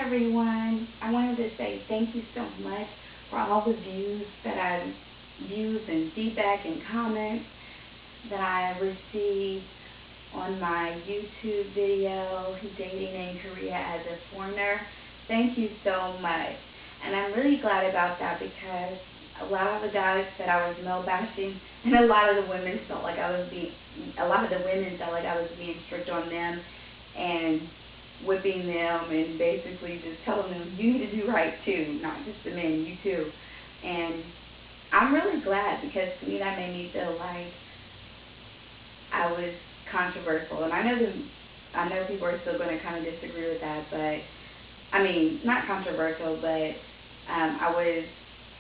everyone. I wanted to say thank you so much for all the views and feedback and comments that I received on my YouTube video, Dating in Korea as a Foreigner. Thank you so much. And I'm really glad about that because a lot of the guys said I was male bashing, and a lot of the women felt like I was being strict on them and whipping them and basically just telling them, you need to do right too, not just the men, you too. And I'm really glad because to me that made me feel like I was controversial. And I know people are still going to kind of disagree with that, but I mean, not controversial, but I was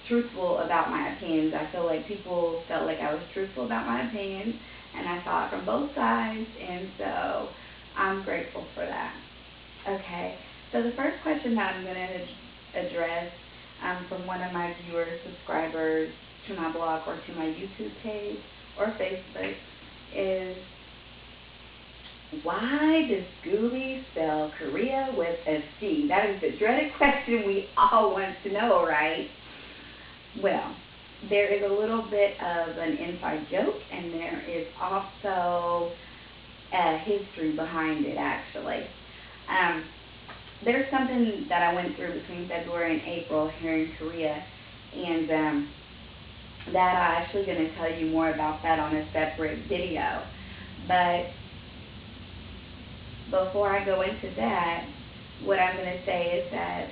truthful about my opinions. I feel like people felt like I was truthful about my opinions, and I saw it from both sides, and so I'm grateful for that. Okay, so the first question that I'm going to address from one of my viewers, subscribers to my blog or to my YouTube page or Facebook is, why does Scooby spell Korea with a C? That is the dreaded question we all want to know, right? Well, there is a little bit of an inside joke, and there is also a history behind it, actually. There's something that I went through between February and April here in Korea, and that I'm actually going to tell you more about that on a separate video. But before I go into that, what I'm going to say is that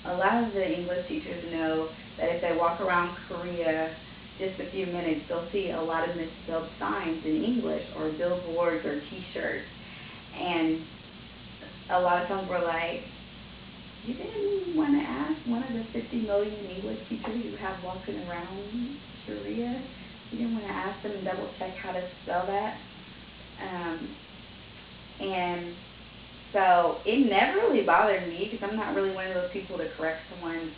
a lot of the English teachers know that if they walk around Korea just a few minutes, they'll see a lot of misspelled signs in English or billboards or t-shirts. And a lot of times we're like, you didn't want to ask one of the 50 million English teachers you have walking around Korea? You didn't want to ask them and double check how to spell that? And so it never really bothered me because I'm not really one of those people to correct someone's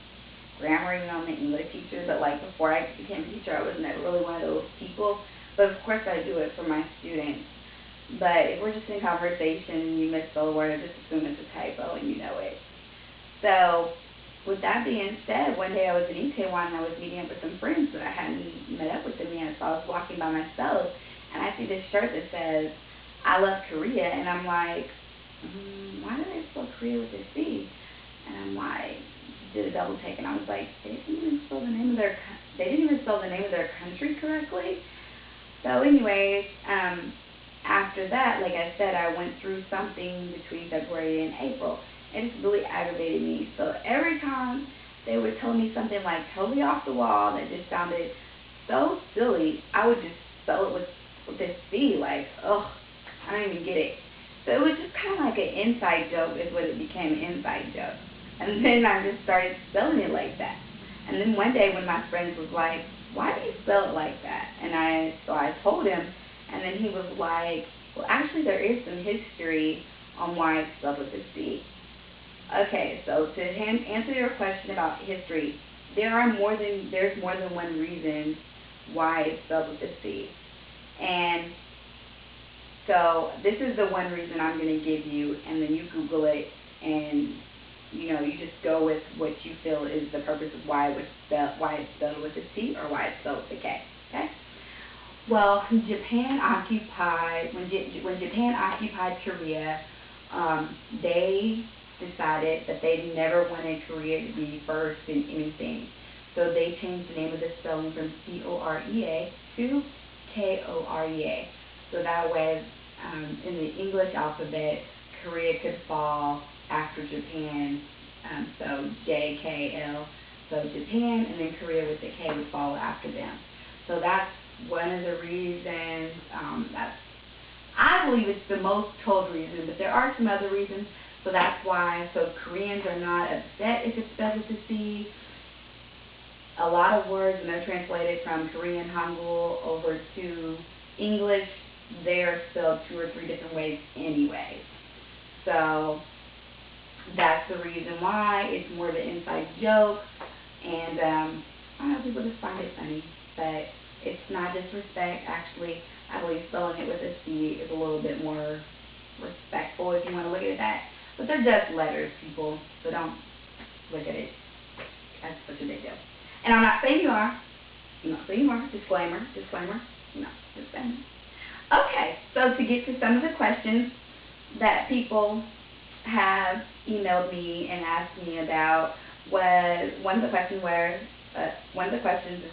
grammar, even on the English teacher. But like before I became a teacher, I was never really one of those people. But of course I do it for my students. But if we're just in conversation and you misspell a word, I just assume it's a typo and you know it. So with that being said, one day I was in Itaewon and I was meeting up with some friends that I hadn't met up with them yet. So I was walking by myself and I see this shirt that says, I love Korea, and I'm like, why do they spell Korea with a C? And I'm like, did a double take, and I was like, they didn't even spell the name of their country correctly. So anyways, after that, like I said, I went through something between February and April, and it's really aggravated me. So every time they would tell me something like totally off the wall that just sounded so silly, I would just spell it with a C, like, ugh. I don't even get it. So it was just kind of like an inside joke is what it became, an inside joke. And then I just started spelling it like that. And then one day when my friends was like, why do you spell it like that? And so I told him, and then he was like, well, actually there is some history on why it's spelled with a C. Okay, so to answer your question about history, there's more than one reason why it's spelled with a C. And so this is the one reason I'm going to give you, and then you Google it, and you just go with what you feel is the purpose of why it's spelled with a C or why it's spelled with a K. Okay. Well, when Japan occupied Korea, they decided that they never wanted Korea to be first in anything, so they changed the name of the spelling from Korea to Korea. So that way, in the English alphabet, Korea could fall after Japan, so JKL, so Japan, and then Korea with the K would follow after them. So that's one of the reasons, I believe it's the most told reason, but there are some other reasons, so that's why. So Koreans are not upset if it's spelled with a C. A lot of words, when they're translated from Korean Hangul over to English, they're spelled 2 or 3 different ways anyway. So that's the reason why. It's more of an inside joke, and I know people just find it funny, but it's not disrespect. Actually, I believe spelling it with a C is a little bit more respectful if you want to look at it that But they're just letters, people, so don't look at it as such a big deal. And I'm not saying you are. I'm not saying you are. Disclaimer, disclaimer. No, disclaimer. Okay, so to get to some of the questions that people have emailed me and asked me about, was one of the questions is,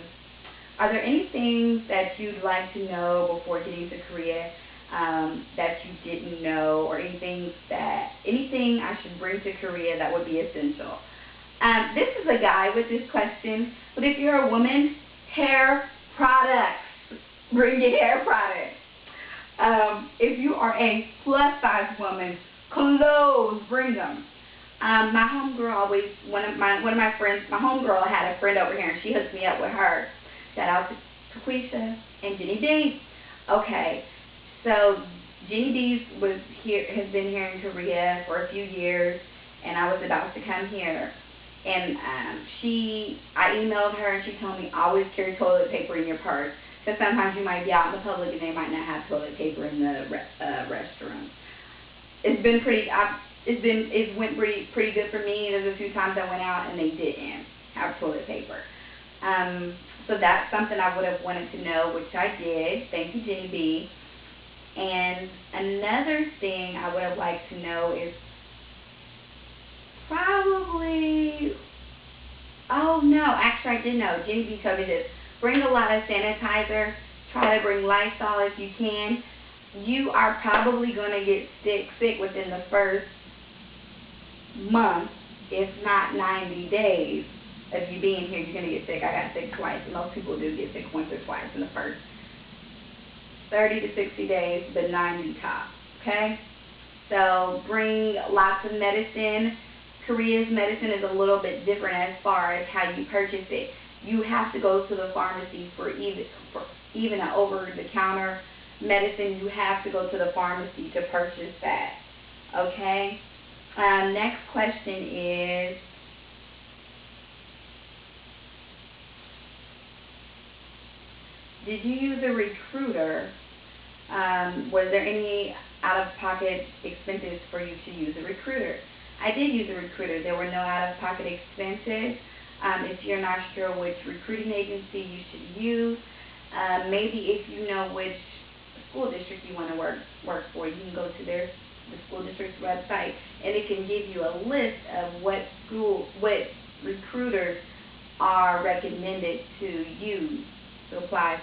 are there any things that you'd like to know before getting to Korea that you didn't know, or anything I should bring to Korea that would be essential? This is a guy with this question, but if you're a woman, hair products. Bring your hair products. If you are a plus-size woman, clothes, bring them. My homegirl always, one of my friends, my homegirl had a friend over here, and she hooked me up with her. Shout out to Quisha and Jenny D. Okay, so Jenny D has been here in Korea for a few years, and I was about to come here. And I emailed her, and she told me, always carry toilet paper in your purse, because sometimes you might be out in the public and they might not have toilet paper in the restroom. It went pretty good for me. There's a few times I went out and they didn't have toilet paper. So that's something I would have wanted to know, which I did. Thank you, Jenny B. And another thing I would have liked to know is probably, oh no, actually I did know. Jenny B told me this. Bring a lot of sanitizer. Try to bring Lysol if you can. You are probably going to get sick within the first month, if not 90 days of you being here. You're going to get sick. I got sick twice. Most people do get sick once or twice in the first 30 to 60 days, but 90 tops. Okay? So bring lots of medicine. Korea's medicine is a little bit different as far as how you purchase it. You have to go to the pharmacy for even an over-the-counter medicine. You have to go to the pharmacy to purchase that. Okay? Next question is, did you use a recruiter? Was there any out-of-pocket expenses for you to use a recruiter? I did use a recruiter. There were no out-of-pocket expenses. If you're not sure which recruiting agency you should use, maybe if you know which school district you want to work for, you can go to the school district's website, and it can give you a list of what recruiters are recommended to use to apply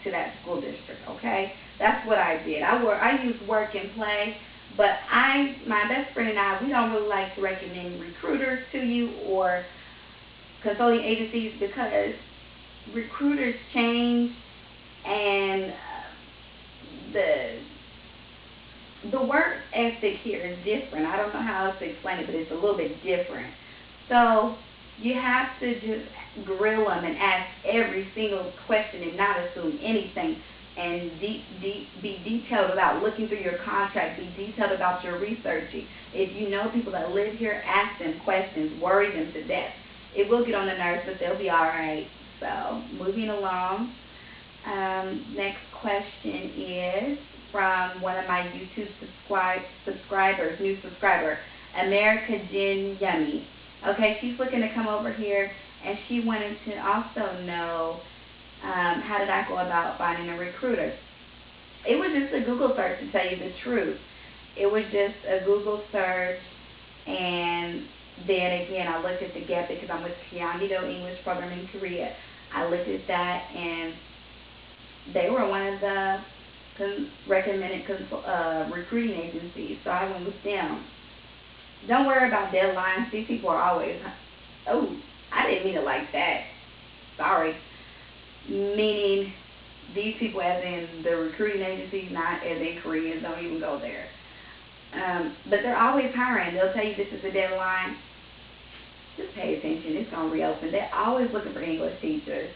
to that school district. Okay, that's what I did. I used Work and Play, but my best friend and I, we don't really like to recommend recruiters to you or consulting agencies, because recruiters change, and the work ethic here is different. I don't know how else to explain it, but it's a little bit different. So you have to just grill them and ask every single question and not assume anything, and be detailed about looking through your contract, be detailed about your researching. If you know people that live here, ask them questions, worry them to death. It will get on the nerves, but they'll be all right. So, moving along. Next question is from one of my YouTube subscribers, new subscriber, America Jen Yummy. Okay, she's looking to come over here, and she wanted to also know, how did I go about finding a recruiter? It was just a Google search, to tell you the truth. It was just a Google search, and then again, I looked at the GAP because I'm with Kyanggi-do English Program in Korea. I looked at that, and they were one of the recommended recruiting agencies, so I went with them. Don't worry about deadlines. These people are always, oh, I didn't mean it like that. Sorry. Meaning these people, as in the recruiting agencies, not as in Koreans, don't even go there. But they're always hiring. They'll tell you this is the deadline. Just pay attention. It's going to reopen. They're always looking for English teachers.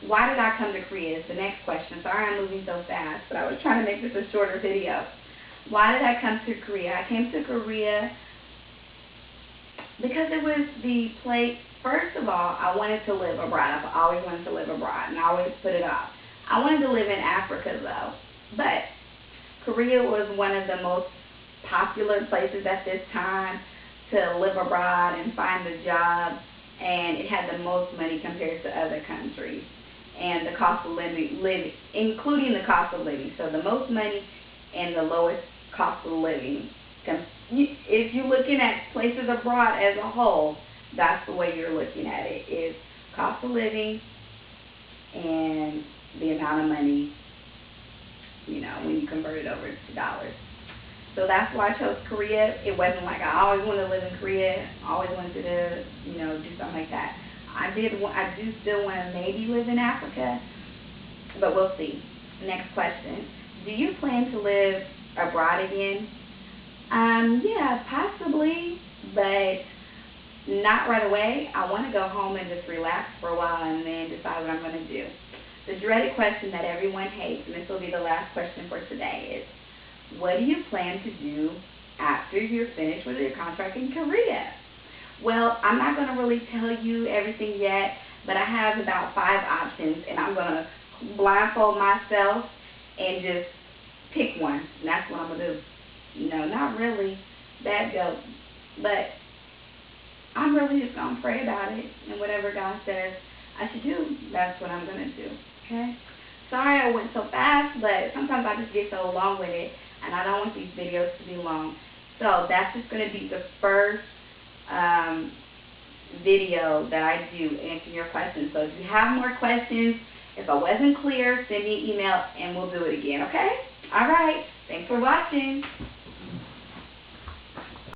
Why did I come to Korea? Is the next question. Sorry I'm moving so fast, but I was trying to make this a shorter video. Why did I come to Korea? I came to Korea because it was the place. First of all, I wanted to live abroad. I've always wanted to live abroad, and I always put it off. I wanted to live in Africa, though. But Korea was one of the most popular places at this time to live abroad and find a job, and it had the most money compared to other countries. And the cost of living, including the cost of living. So the most money and the lowest cost of living. If you're looking at places abroad as a whole, that's the way you're looking at it, is cost of living and the amount of money, when you convert it over to dollars. So that's why I chose Korea. It wasn't like I always wanted to live in Korea, always wanted to, do something like that. I do still want to maybe live in Africa, but we'll see. Next question. Do you plan to live abroad again? Yeah, possibly, but not right away. I want to go home and just relax for a while and then decide what I'm going to do. The dreaded question that everyone hates, and this will be the last question for today, is what do you plan to do after you're finished with your contract in Korea? Well, I'm not going to really tell you everything yet, but I have about 5 options, and I'm going to blindfold myself and just pick one, and that's what I'm going to do. Not really bad joke, but I'm really just going to pray about it, and whatever God says I should do, that's what I'm going to do, okay? Sorry I went so fast, but sometimes I just get so long with it, and I don't want these videos to be long. So that's just going to be the first video that I do answering your questions. So if you have more questions, if I wasn't clear, send me an email and we'll do it again, okay? All right. Thanks for watching.